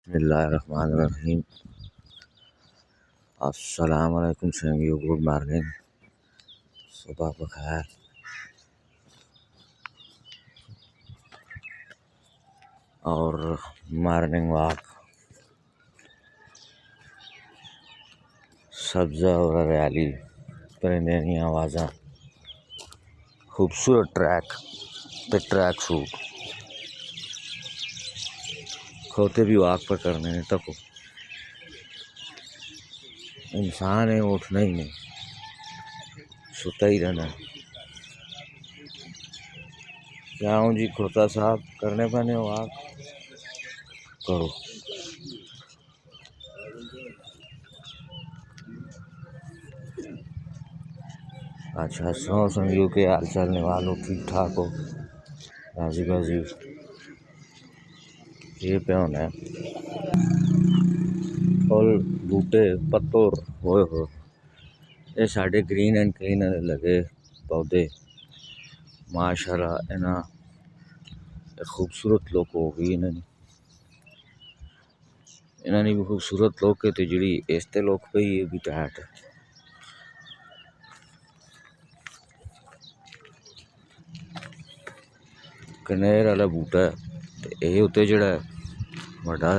बिस्मिल्लाहिर्रहमानिर्रहीम। अस्सलाम वालेकुम संगियो, गुड मॉर्निंग, सुबह बखैर। और मॉर्निंग वॉक, सब्ज़ा और हरियाली, परिंदे दी आवाज़ां, खूबसूरत ट्रैक ते ट्रैक सूट, खोते भी वॉक पर करने ने तको इंसान है, उठना ही नहीं, सुता ही रहना। क्या हूँ जी, खोता साहब करने पाने वॉक करो। अच्छा सौ संगियों के हाल चलने वालों, ठीक ठाक हो, राजी बाजी ये पे होना है। फुल बूटे पत्तोर होए हो, ये साढ़े ग्रीन एंड क्लीन लगे पौधे माशाल्लाह। इन्हां खूबसूरत लोग हो गई, इन्होंने भी खूबसूरत लोग के तो जी इस ते लोग पे ये भी टैट कनेर वाला बूटा है। ये उत्ते जड़ा बड़ा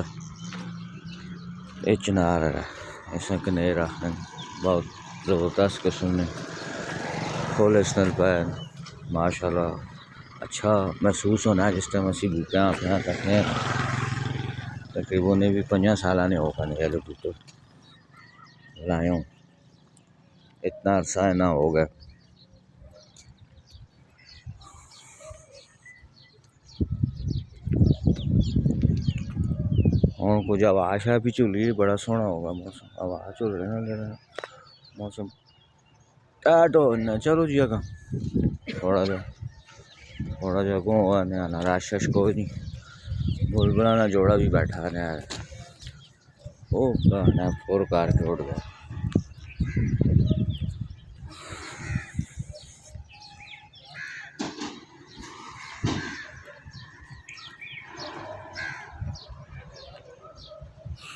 ये चिनार है, इसे कनेर आखने, बहुत ज़बरदस्त किस्म ने फुल इसनल पैन माशाल्लाह। अच्छा महसूस होना है जिस टाइम असी बूटे अपने रखने। तकरीबन भी 5 साल ने हो पाने वाले बूटे लाए, इतना अरसा ना हो गया। और कुछ आवाज़ है भी चल रही है, बड़ा सोहना होगा मौसम, आवाज़ चल रही है ना, मौसम टाट हो ना। चलो जी अगर थोड़ा जा को हुआ ना, रश कोई नहीं, बुलबुला ना जोड़ा भी बैठा ने वो गाना फोर कार के उड़ गया।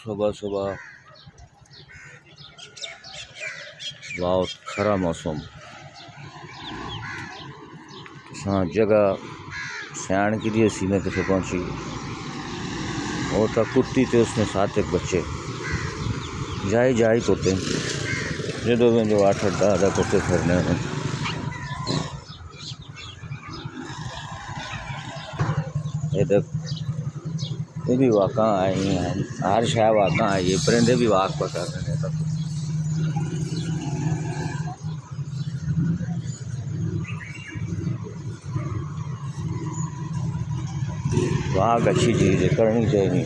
सुबह सुबह बहुत खरा मौसम, जगह सयान की दी सी में किसे पहुंची, वो तो कुत्ती थे, उसने 7 एक बच्चे जाई तोते जो 8-10 तोते फिरने हैं। ये भी वाक़ा आई हैं, हर शह वाक़ा आई है, परिंदे भी वाक पर कर रहे हैं। वाक अच्छी चीज़ है, करनी चाहिए।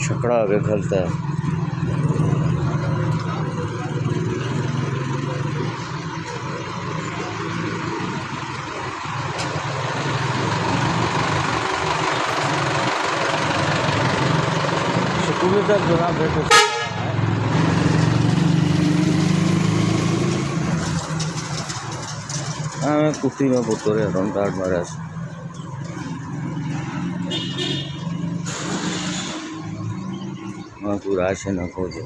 छकड़ा आगे खलता है, स्कूल तक जुड़ा बैठे मैं कुत्ती में पुतो रहा हूँ काट मारा पूरा से न खोजे।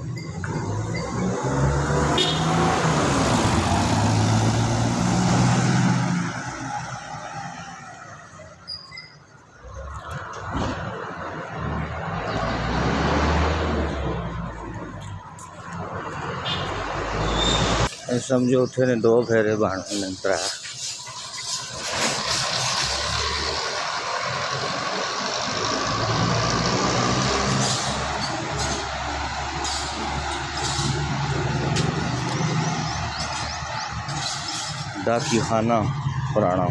समझो उथे ने 2 फेरे बन त्रै डाकी खाना पुराना।